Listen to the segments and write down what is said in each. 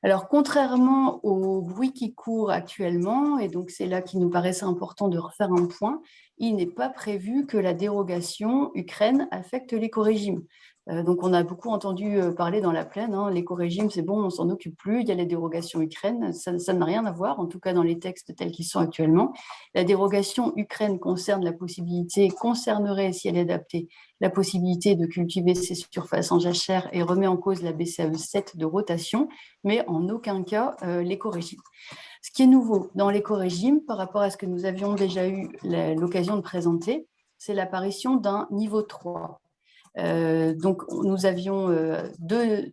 Alors, contrairement au bruit qui court actuellement, et donc c'est là qu'il nous paraissait important de refaire un point, il n'est pas prévu que la dérogation Ukraine affecte l'écorégime. Donc, on a beaucoup entendu parler dans la plaine, hein, l'écorégime, c'est bon, on s'en occupe plus, il y a les dérogations Ukraine, ça n'a rien à voir, en tout cas dans les textes tels qu'ils sont actuellement. La dérogation Ukraine concernerait, si elle est adaptée, la possibilité de cultiver ces surfaces en jachère et remet en cause la BCAE 7 de rotation, mais en aucun cas l'écorégime. Ce qui est nouveau dans l'écorégime par rapport à ce que nous avions déjà eu l'occasion de présenter, c'est l'apparition d'un niveau 3. Donc, nous avions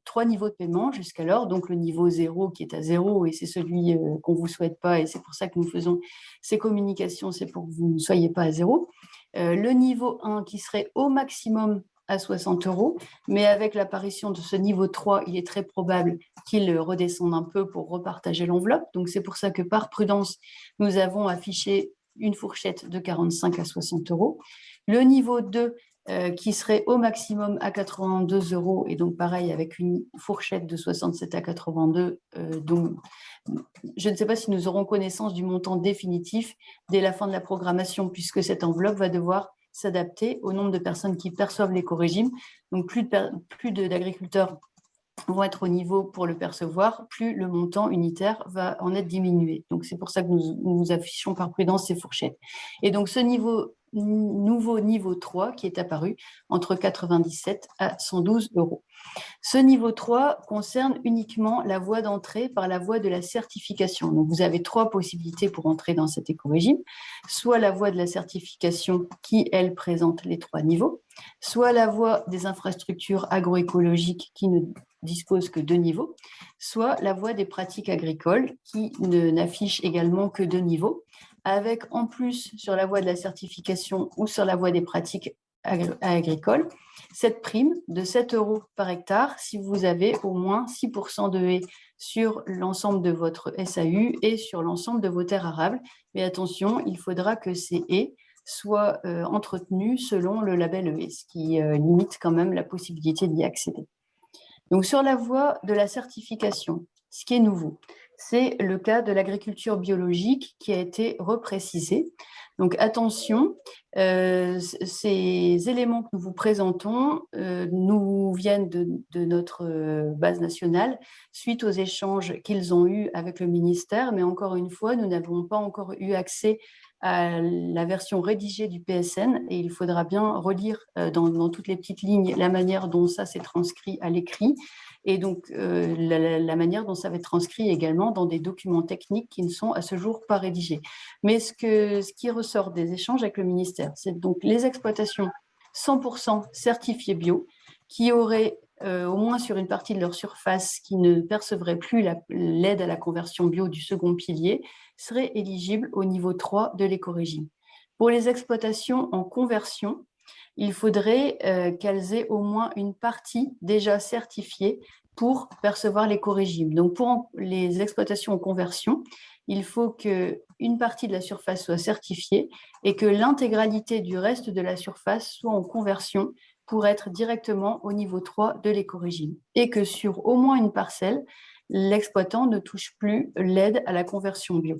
trois niveaux de paiement jusqu'alors. Donc, le niveau 0 qui est à 0 et c'est celui qu'on ne vous souhaite pas et c'est pour ça que nous faisons ces communications, c'est pour que vous ne soyez pas à 0. Le niveau 1 qui serait au maximum à 60 €, mais avec l'apparition de ce niveau 3, il est très probable qu'il redescende un peu pour repartager l'enveloppe. Donc, c'est pour ça que par prudence, nous avons affiché une fourchette de 45 à 60 €. Le niveau 2, qui serait au maximum à 82 € et donc pareil avec une fourchette de 67 à 82. Donc, je ne sais pas si nous aurons connaissance du montant définitif dès la fin de la programmation puisque cette enveloppe va devoir s'adapter au nombre de personnes qui perçoivent l'écorégime. Donc, plus d'agriculteurs vont être au niveau pour le percevoir, plus le montant unitaire va en être diminué. Donc, c'est pour ça que nous affichons par prudence ces fourchettes. Et donc, ce nouveau niveau 3 qui est apparu entre 97 à 112 €. Ce niveau 3 concerne uniquement la voie d'entrée par la voie de la certification. Donc, vous avez trois possibilités pour entrer dans cet écorégime. Soit la voie de la certification qui, elle, présente les trois niveaux, soit la voie des infrastructures agroécologiques qui ne dispose que 2 niveaux, soit la voie des pratiques agricoles qui n'affiche également que 2 niveaux, avec en plus sur la voie de la certification ou sur la voie des pratiques agricoles, cette prime de 7 € par hectare si vous avez au moins 6% de haies sur l'ensemble de votre SAU et sur l'ensemble de vos terres arables. Mais attention, il faudra que ces haies soient entretenues selon le label haie, ce qui limite quand même la possibilité d'y accéder. Donc, sur la voie de la certification, ce qui est nouveau, c'est le cas de l'agriculture biologique qui a été reprécisé. Donc, attention, ces éléments que nous vous présentons nous viennent de notre base nationale suite aux échanges qu'ils ont eus avec le ministère. Mais encore une fois, nous n'avons pas encore eu accès à la version rédigée du PSN et il faudra bien relire dans toutes les petites lignes la manière dont ça s'est transcrit à l'écrit et donc la manière dont ça va être transcrit également dans des documents techniques qui ne sont à ce jour pas rédigés. Mais ce qui ressort des échanges avec le ministère, c'est donc les exploitations 100% certifiées bio qui auraient au moins sur une partie de leur surface qui ne percevrait plus l'aide à la conversion bio du second pilier, seraient éligibles au niveau 3 de l'écorégime. Pour les exploitations en conversion, il faudrait qu'elles aient au moins une partie déjà certifiée pour percevoir l'écorégime. Donc, pour les exploitations en conversion, il faut qu'une partie de la surface soit certifiée et que l'intégralité du reste de la surface soit en conversion pour être directement au niveau 3 de l'écorégime. Et que sur au moins une parcelle, l'exploitant ne touche plus l'aide à la conversion bio.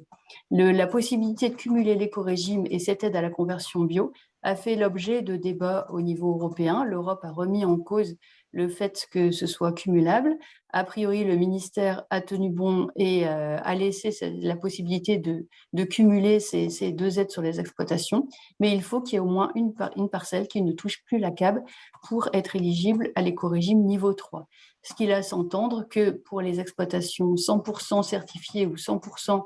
La possibilité de cumuler l'écorégime et cette aide à la conversion bio a fait l'objet de débats au niveau européen. L'Europe a remis en cause le fait que ce soit cumulable. A priori, le ministère a tenu bon et a laissé la possibilité de cumuler ces deux aides sur les exploitations, mais il faut qu'il y ait au moins une parcelle qui ne touche plus la CAB pour être éligible à l'écorégime niveau 3. Ce qui laisse entendre que pour les exploitations 100% certifiées ou 100%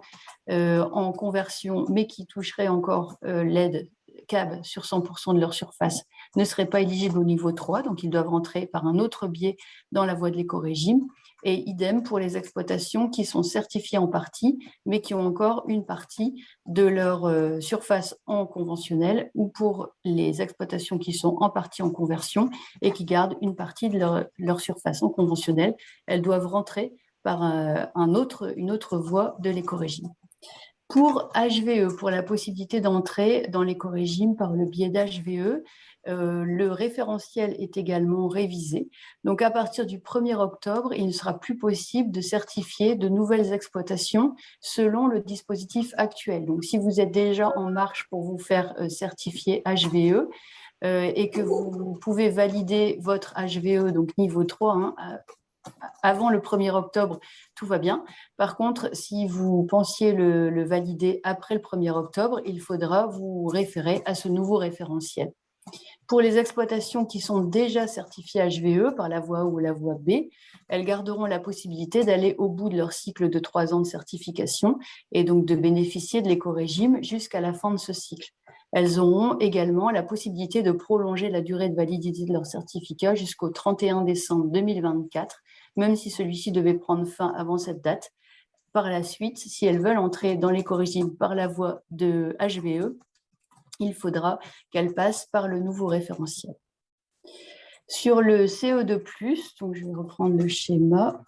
en conversion, mais qui toucheraient encore l'aide CAB sur 100% de leur surface, ne seraient pas éligibles au niveau 3, donc ils doivent rentrer par un autre biais dans la voie de l'écorégime. Et idem pour les exploitations qui sont certifiées en partie, mais qui ont encore une partie de leur surface en conventionnel, ou pour les exploitations qui sont en partie en conversion et qui gardent une partie de leur surface en conventionnel. Elles doivent rentrer par une autre voie de l'écorégime. Pour HVE, pour la possibilité d'entrer dans l'écorégime par le biais d'HVE, le référentiel est également révisé. Donc, à partir du 1er octobre, il ne sera plus possible de certifier de nouvelles exploitations selon le dispositif actuel. Donc, si vous êtes déjà en marche pour vous faire certifier HVE et que vous pouvez valider votre HVE, donc niveau 3, hein, avant le 1er octobre, tout va bien. Par contre, si vous pensiez le valider après le 1er octobre, il faudra vous référer à ce nouveau référentiel. Pour les exploitations qui sont déjà certifiées HVE par la voie A ou la voie B, elles garderont la possibilité d'aller au bout de leur cycle de 3 ans de certification et donc de bénéficier de l'écorégime jusqu'à la fin de ce cycle. Elles auront également la possibilité de prolonger la durée de validité de leur certificat jusqu'au 31 décembre 2024, même si celui-ci devait prendre fin avant cette date. Par la suite, si elles veulent entrer dans l'écorégime par la voie de HVE, il faudra qu'elles passent par le nouveau référentiel. Sur le CO2+, donc je vais reprendre le schéma.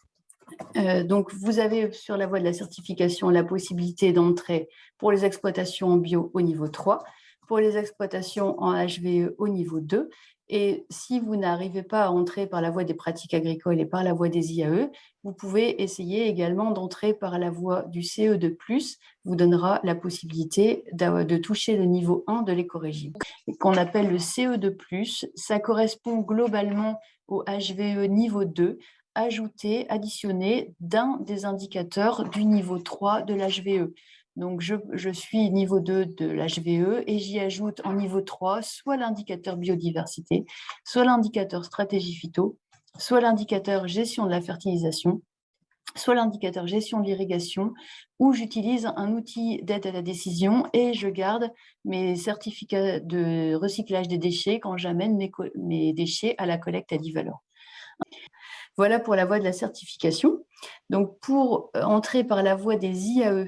Donc, vous avez sur la voie de la certification la possibilité d'entrer pour les exploitations en bio au niveau 3, pour les exploitations en HVE au niveau 2. Et si vous n'arrivez pas à entrer par la voie des pratiques agricoles et par la voie des IAE, vous pouvez essayer également d'entrer par la voie du CE2+, vous donnera la possibilité de toucher le niveau 1 de l'écorégime. Qu'on appelle le CE2+, ça correspond globalement au HVE niveau 2, ajouter, additionner d'un des indicateurs du niveau 3 de l'HVE. Donc, je suis niveau 2 de l'HVE et j'y ajoute en niveau 3 soit l'indicateur biodiversité, soit l'indicateur stratégie phyto, soit l'indicateur gestion de la fertilisation, soit l'indicateur gestion de l'irrigation, où j'utilise un outil d'aide à la décision et je garde mes certificats de recyclage des déchets quand j'amène mes déchets à la collecte à 10 valeurs. Voilà pour la voie de la certification. Donc, pour entrer par la voie des IAE,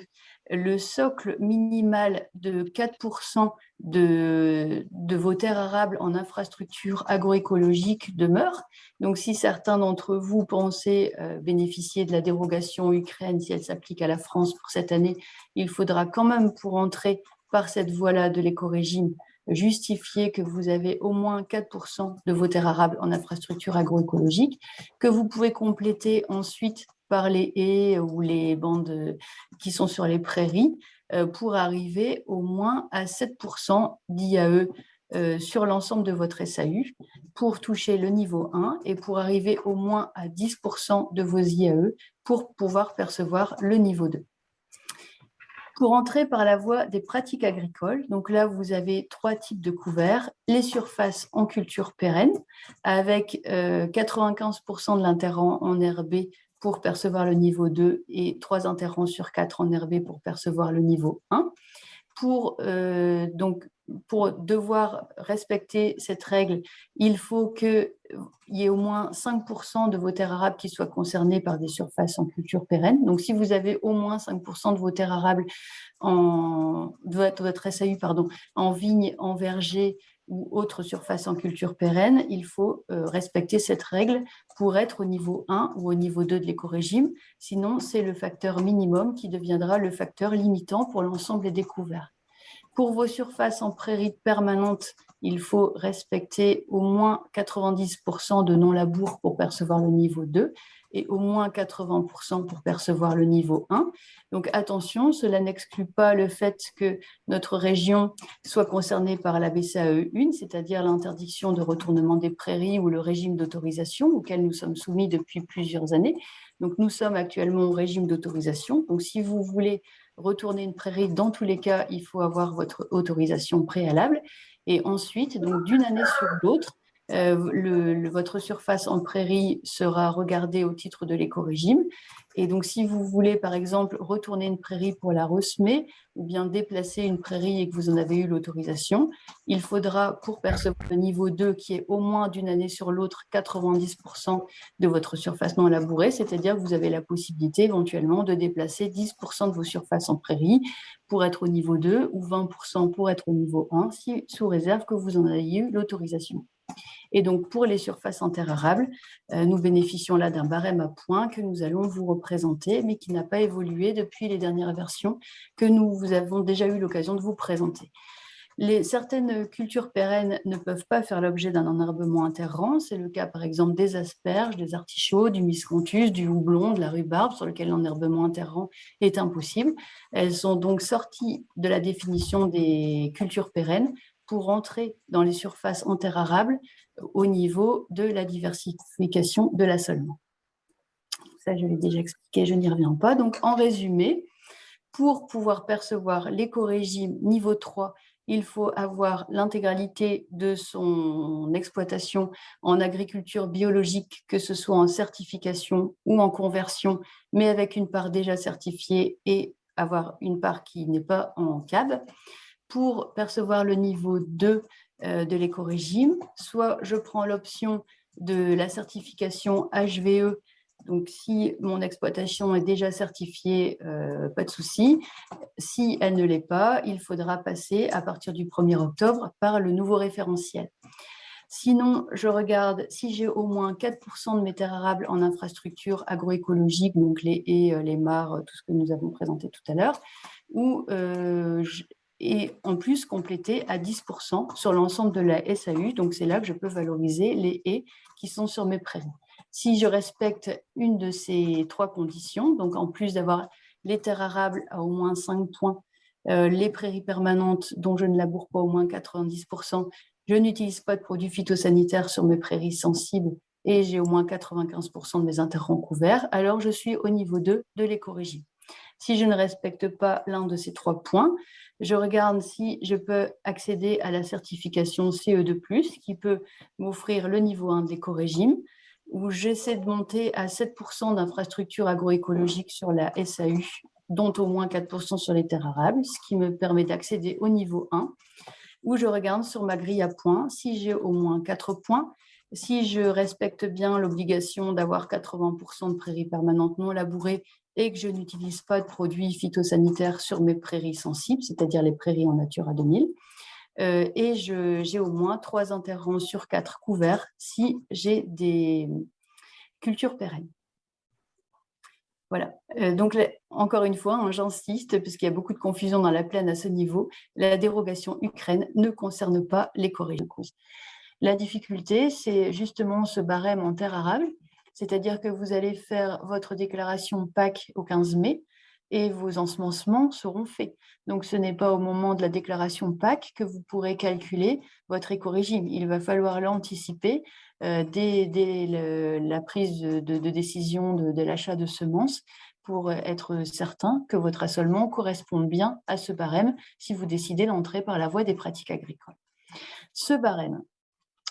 le socle minimal de 4% de vos terres arables en infrastructure agroécologique demeure. Donc, si certains d'entre vous pensaient bénéficier de la dérogation Ukraine, si elle s'applique à la France pour cette année, il faudra quand même, pour entrer par cette voie-là de l'écorégime, justifier que vous avez au moins 4% de vos terres arables en infrastructure agroécologique, que vous pouvez compléter ensuite par les haies ou les bandes qui sont sur les prairies pour arriver au moins à 7% d'IAE sur l'ensemble de votre SAU pour toucher le niveau 1 et pour arriver au moins à 10% de vos IAE pour pouvoir percevoir le niveau 2. Pour entrer par la voie des pratiques agricoles, donc là, vous avez 3 types de couverts. Les surfaces en culture pérenne, avec 95% de l'interrant en RB pour percevoir le niveau 2 et 3 interrants sur 4 en RB pour percevoir le niveau 1. Pour devoir respecter cette règle, il faut qu'il y ait au moins 5% de vos terres arables qui soient concernées par des surfaces en culture pérenne. Donc, si vous avez au moins 5% de vos terres arables votre SAU en vigne, en verger ou autre surface en culture pérenne, il faut respecter cette règle pour être au niveau 1 ou au niveau 2 de l'écorégime. Sinon, c'est le facteur minimum qui deviendra le facteur limitant pour l'ensemble des couverts. Pour vos surfaces en prairie permanente, il faut respecter au moins 90% de non-labour pour percevoir le niveau 2 et au moins 80% pour percevoir le niveau 1. Donc attention, cela n'exclut pas le fait que notre région soit concernée par la BCAE 1, c'est-à-dire l'interdiction de retournement des prairies ou le régime d'autorisation auquel nous sommes soumis depuis plusieurs années. Donc nous sommes actuellement au régime d'autorisation. Donc si vous voulez retourner une prairie, dans tous les cas, il faut avoir votre autorisation préalable. Et ensuite, donc d'une année sur l'autre, votre surface en prairie sera regardée au titre de l'écorégime. Et donc, si vous voulez, par exemple, retourner une prairie pour la ressemer ou bien déplacer une prairie et que vous en avez eu l'autorisation, il faudra, pour percevoir le niveau 2, qui est au moins d'une année sur l'autre 90% de votre surface non labourée, c'est-à-dire que vous avez la possibilité éventuellement de déplacer 10% de vos surfaces en prairie pour être au niveau 2 ou 20% pour être au niveau 1, sous réserve que vous en ayez eu l'autorisation. Et donc, pour les surfaces en terre arable, nous bénéficions là d'un barème à points que nous allons vous représenter, mais qui n'a pas évolué depuis les dernières versions que nous avons déjà eu l'occasion de vous présenter. Certaines cultures pérennes ne peuvent pas faire l'objet d'un enherbement interrang. C'est le cas, par exemple, des asperges, des artichauts, du miscanthus, du houblon, de la rhubarbe, sur lequel l'enherbement interrang est impossible. Elles sont donc sorties de la définition des cultures pérennes pour entrer dans les surfaces en terre arable au niveau de la diversification de l'assolement. Ça, je l'ai déjà expliqué, je n'y reviens pas. Donc, en résumé, pour pouvoir percevoir l'écorégime niveau 3, il faut avoir l'intégralité de son exploitation en agriculture biologique, que ce soit en certification ou en conversion, mais avec une part déjà certifiée et avoir une part qui n'est pas en CAB. Pour percevoir le niveau 2 de l'écorégime, soit je prends l'option de la certification HVE. Donc, si mon exploitation est déjà certifiée, pas de souci. Si elle ne l'est pas, il faudra passer à partir du 1er octobre par le nouveau référentiel. Sinon, je regarde si j'ai au moins 4% de mes terres arables en infrastructure agroécologique, donc les haies, les mares, tout ce que nous avons présenté tout à l'heure, et en plus complété à 10% sur l'ensemble de la SAU. Donc, c'est là que je peux valoriser les haies qui sont sur mes prairies. Si je respecte une de ces 3 conditions, donc en plus d'avoir les terres arables à au moins 5 points, les prairies permanentes dont je ne laboure pas au moins 90%, je n'utilise pas de produits phytosanitaires sur mes prairies sensibles et j'ai au moins 95% de mes interrants couverts, alors je suis au niveau 2 de l'écorégime. Si je ne respecte pas l'un de ces 3 points, je regarde si je peux accéder à la certification CE2+, qui peut m'offrir le niveau 1 de l'écorégime, où j'essaie de monter à 7% d'infrastructures agroécologiques sur la SAU, dont au moins 4% sur les terres arables, ce qui me permet d'accéder au niveau 1, où je regarde sur ma grille à points si j'ai au moins 4 points, si je respecte bien l'obligation d'avoir 80% de prairies permanentes non labourées et que je n'utilise pas de produits phytosanitaires sur mes prairies sensibles, c'est-à-dire les prairies en Natura 2000, et j'ai au moins 3 interrants sur 4 couverts si j'ai des cultures pérennes. Voilà. Donc, encore une fois, j'insiste, puisqu'il y a beaucoup de confusion dans la plaine à ce niveau, la dérogation Ukraine ne concerne pas l'écorégime. La difficulté, c'est justement ce barème en terre arable, c'est-à-dire que vous allez faire votre déclaration PAC au 15 mai et vos ensemencements seront faits. Donc, ce n'est pas au moment de la déclaration PAC que vous pourrez calculer votre écorégime. Il va falloir l'anticiper dès la prise de décision de l'achat de semences pour être certain que votre assolement corresponde bien à ce barème si vous décidez d'entrer par la voie des pratiques agricoles. Ce barème,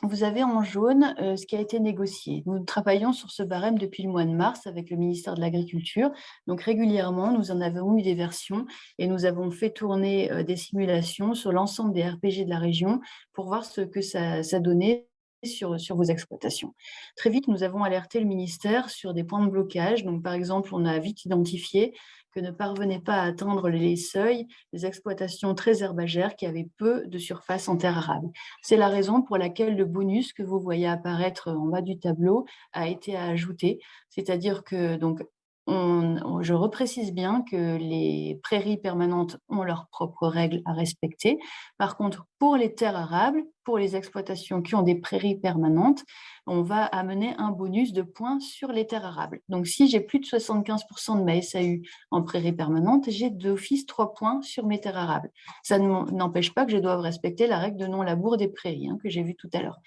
vous avez en jaune ce qui a été négocié. Nous travaillons sur ce barème depuis le mois de mars avec le ministère de l'Agriculture. Donc régulièrement, nous en avons eu des versions et nous avons fait tourner des simulations sur l'ensemble des RPG de la région pour voir ce que ça donnait sur vos exploitations. Très vite, nous avons alerté le ministère sur des points de blocage. Donc, par exemple, on a vite identifié que ne parvenaient pas à atteindre les seuils des exploitations très herbagères qui avaient peu de surface en terre arable. C'est la raison pour laquelle le bonus que vous voyez apparaître en bas du tableau a été ajouté, c'est-à-dire que donc je reprécise bien que les prairies permanentes ont leurs propres règles à respecter. Par contre, pour les terres arables, pour les exploitations qui ont des prairies permanentes, on va amener un bonus de points sur les terres arables. Donc, si j'ai plus de 75% de ma SAU en prairie permanente, j'ai d'office 3 points sur mes terres arables. Ça n'empêche pas que je dois respecter la règle de non-labour des prairies, que j'ai vue tout à l'heure.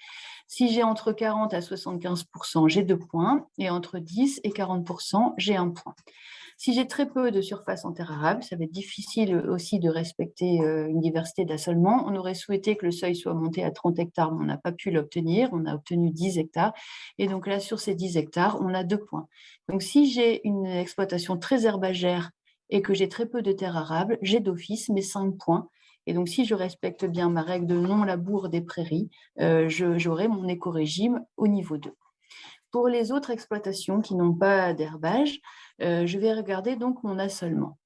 Si j'ai entre 40 à 75%, j'ai 2 points, et entre 10 et 40%, j'ai 1 point. Si j'ai très peu de surface en terre arable, ça va être difficile aussi de respecter une diversité d'assolement. On aurait souhaité que le seuil soit monté à 30 hectares, mais on n'a pas pu l'obtenir. On a obtenu 10 hectares. Et donc là, sur ces 10 hectares, on a 2 points. Donc si j'ai une exploitation très herbagère et que j'ai très peu de terre arable, j'ai d'office mes 5 points. Et donc, si je respecte bien ma règle de non-labour des prairies, j'aurai mon écorégime au niveau 2. Pour les autres exploitations qui n'ont pas d'herbage, je vais regarder donc mon assolement.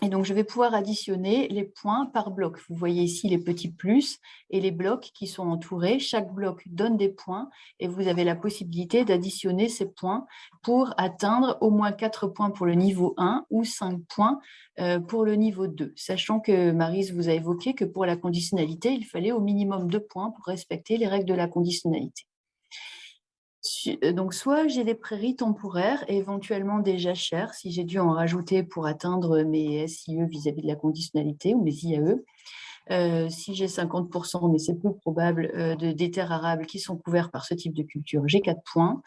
Et donc, je vais pouvoir additionner les points par bloc. Vous voyez ici les petits plus et les blocs qui sont entourés. Chaque bloc donne des points et vous avez la possibilité d'additionner ces points pour atteindre au moins 4 points pour le niveau 1 ou 5 points pour le niveau 2. Sachant que Maryse vous a évoqué que pour la conditionnalité, il fallait au minimum 2 points pour respecter les règles de la conditionnalité. Donc, soit j'ai des prairies temporaires et éventuellement des jachères, si j'ai dû en rajouter pour atteindre mes SIE vis-à-vis de la conditionnalité ou mes IAE. Si j'ai 50%, mais c'est peu probable, des terres arables qui sont couverts par ce type de culture, j'ai 4 points.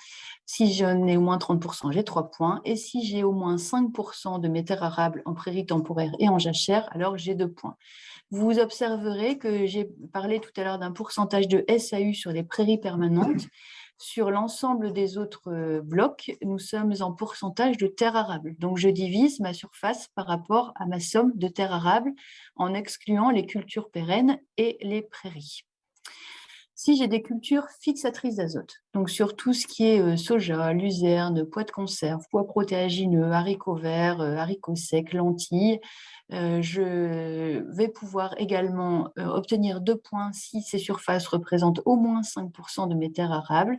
Si j'en ai au moins 30%, j'ai 3 points. Et si j'ai au moins 5% de mes terres arables en prairies temporaires et en jachères, alors j'ai 2 points. Vous observerez que j'ai parlé tout à l'heure d'un pourcentage de SAU sur les prairies permanentes. Sur l'ensemble des autres blocs, nous sommes en pourcentage de terres arables. Donc, je divise ma surface par rapport à ma somme de terres arables en excluant les cultures pérennes et les prairies. Si j'ai des cultures fixatrices d'azote, donc sur tout ce qui est soja, luzerne, pois de conserve, pois protéagineux, haricots verts, haricots secs, lentilles, je vais pouvoir également obtenir 2 points si ces surfaces représentent au moins 5% de mes terres arables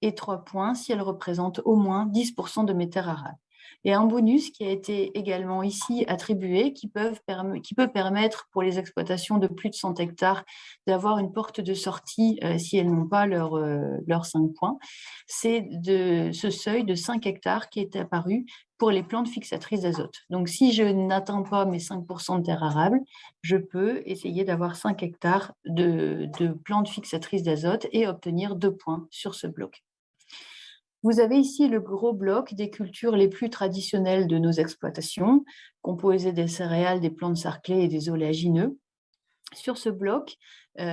et 3 points si elles représentent au moins 10% de mes terres arables. Et un bonus qui a été également ici attribué, qui peut permettre pour les exploitations de plus de 100 hectares d'avoir une porte de sortie si elles n'ont pas leurs 5 points, c'est de ce seuil de 5 hectares qui est apparu pour les plantes fixatrices d'azote. Donc, si je n'atteins pas mes 5% de terres arables, je peux essayer d'avoir 5 hectares de plantes fixatrices d'azote et obtenir 2 points sur ce bloc. Vous avez ici le gros bloc des cultures les plus traditionnelles de nos exploitations, composées des céréales, des plantes sarclées et des oléagineux. Sur ce bloc,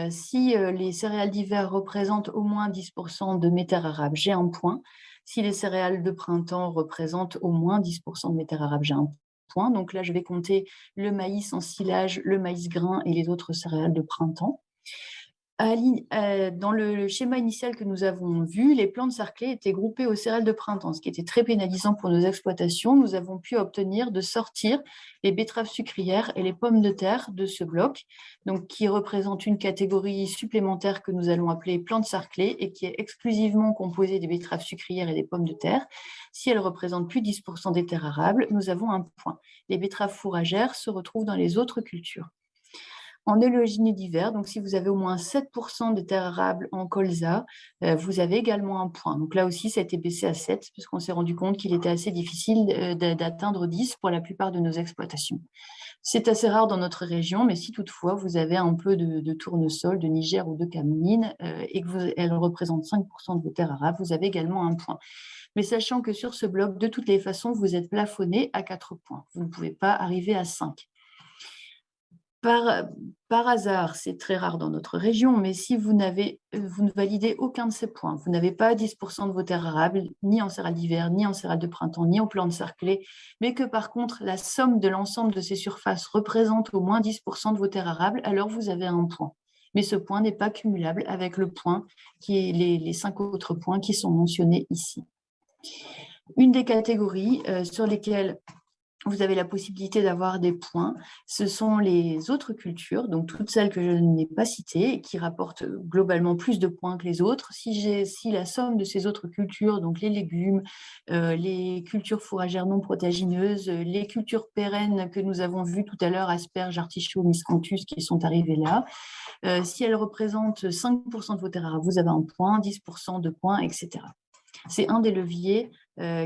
si les céréales d'hiver représentent au moins 10% de mes terres arables, j'ai un point. Si les céréales de printemps représentent au moins 10% de mes terres arables, j'ai un point. Donc là, je vais compter le maïs en silage, le maïs grain et les autres céréales de printemps. Dans le schéma initial que nous avons vu, les plantes sarclées étaient groupées aux céréales de printemps, ce qui était très pénalisant pour nos exploitations. Nous avons pu obtenir de sortir les betteraves sucrières et les pommes de terre de ce bloc, donc qui représentent une catégorie supplémentaire que nous allons appeler plantes sarclées et qui est exclusivement composée des betteraves sucrières et des pommes de terre. Si elles représentent plus de 10% des terres arables, nous avons un point. Les betteraves fourragères se retrouvent dans les autres cultures. En oléagineux d'hiver, donc si vous avez au moins 7% de terres arables en colza, vous avez également un point. Donc là aussi, ça a été baissé à 7, puisqu'on s'est rendu compte qu'il était assez difficile d'atteindre 10 pour la plupart de nos exploitations. C'est assez rare dans notre région, mais si toutefois vous avez un peu de tournesol, de Niger ou de cameline, et qu'elle représente 5% de vos terres arables, vous avez également un point. Mais sachant que sur ce bloc, de toutes les façons, vous êtes plafonné à 4 points. Vous ne pouvez pas arriver à 5. Par hasard, c'est très rare dans notre région, mais si vous ne validez aucun de ces points, vous n'avez pas 10% de vos terres arables, ni en céréales d'hiver, ni en céréales de printemps, ni en plantes sarclées, mais que par contre, la somme de l'ensemble de ces surfaces représente au moins 10% de vos terres arables, alors vous avez un point. Mais ce point n'est pas cumulable avec le point, qui est les 5 autres points qui sont mentionnés ici. Une des catégories sur lesquelles vous avez la possibilité d'avoir des points. Ce sont les autres cultures, donc toutes celles que je n'ai pas citées et qui rapportent globalement plus de points que les autres. Si la somme de ces autres cultures, donc les légumes, les cultures fourragères non protéagineuses, les cultures pérennes que nous avons vues tout à l'heure, asperges, artichauts, miscanthus, qui sont arrivées là, si elles représentent 5% de vos terres arables, vous avez un point, 10%, 2 points, etc. C'est un des leviers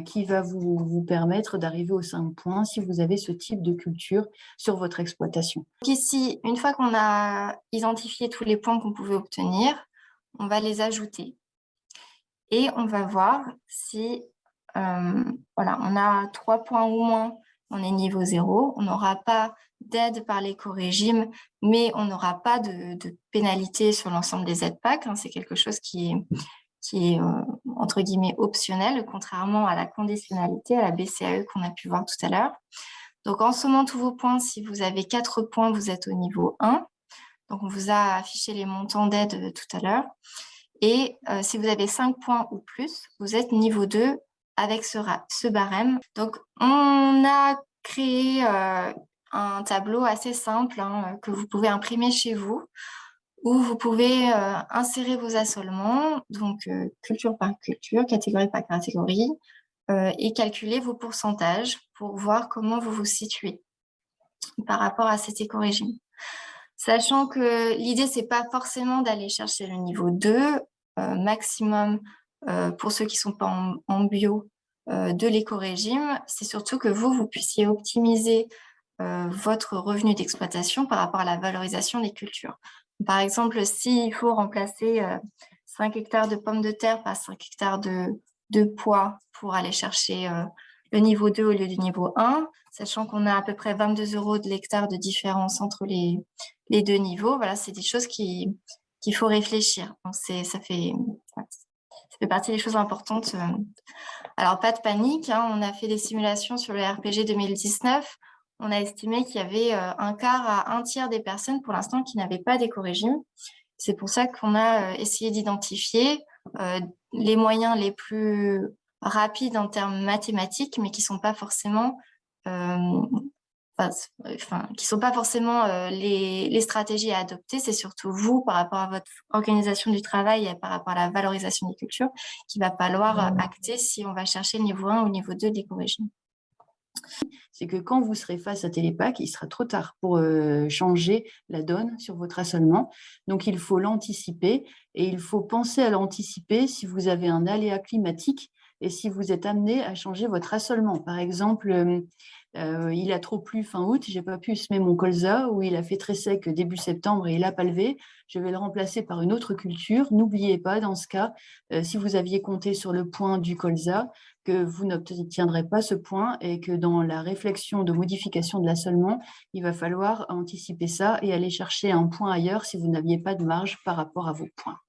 qui va vous permettre d'arriver aux 5 points si vous avez ce type de culture sur votre exploitation. Donc ici, une fois qu'on a identifié tous les points qu'on pouvait obtenir, on va les ajouter. Et on va voir si voilà, on a 3 points ou moins, on est niveau 0. On n'aura pas d'aide par l'éco-régime, mais on n'aura pas de pénalité sur l'ensemble des aides PAC. C'est quelque chose qui est entre guillemets optionnel, contrairement à la conditionnalité, à la BCAE qu'on a pu voir tout à l'heure. Donc, en sommant tous vos points, si vous avez 4 points, vous êtes au niveau 1. Donc, on vous a affiché les montants d'aide tout à l'heure. Et si vous avez 5 points ou plus, vous êtes niveau 2 avec ce barème. Donc, on a créé un tableau assez simple que vous pouvez imprimer chez vous, où vous pouvez insérer vos assolements, donc culture par culture, catégorie par catégorie, et calculer vos pourcentages pour voir comment vous vous situez par rapport à cet éco-régime. Sachant que l'idée, c'est pas forcément d'aller chercher le niveau 2, maximum pour ceux qui sont pas en bio de l'éco-régime, c'est surtout que vous puissiez optimiser votre revenu d'exploitation par rapport à la valorisation des cultures. Par exemple, s'il faut remplacer 5 hectares de pommes de terre par 5 hectares de pois pour aller chercher le niveau 2 au lieu du niveau 1, sachant qu'on a à peu près 22 € de l'hectare de différence entre les deux niveaux, voilà, c'est des choses qu'il faut réfléchir. Donc, ça fait partie des choses importantes. Alors, pas de panique, on a fait des simulations sur le RPG 2019. On a estimé qu'il y avait un quart à un tiers des personnes pour l'instant qui n'avaient pas d'éco-régime. C'est pour ça qu'on a essayé d'identifier les moyens les plus rapides en termes mathématiques, mais qui ne sont pas forcément les stratégies à adopter. C'est surtout vous, par rapport à votre organisation du travail et par rapport à la valorisation des cultures, qu'il va falloir acter si on va chercher le niveau 1 ou le niveau 2 de l'éco-régime. C'est que quand vous serez face à Télépac, il sera trop tard pour changer la donne sur votre assolement. Donc, il faut l'anticiper et il faut penser à l'anticiper si vous avez un aléa climatique et si vous êtes amené à changer votre assolement. Par exemple, il a trop plu fin août, j'ai pas pu semer mon colza, ou il a fait très sec début septembre et il n'a pas levé. Je vais le remplacer par une autre culture. N'oubliez pas, dans ce cas, si vous aviez compté sur le point du colza, que vous n'obtiendrez pas ce point et que dans la réflexion de modification de l'assolement, il va falloir anticiper ça et aller chercher un point ailleurs si vous n'aviez pas de marge par rapport à vos points.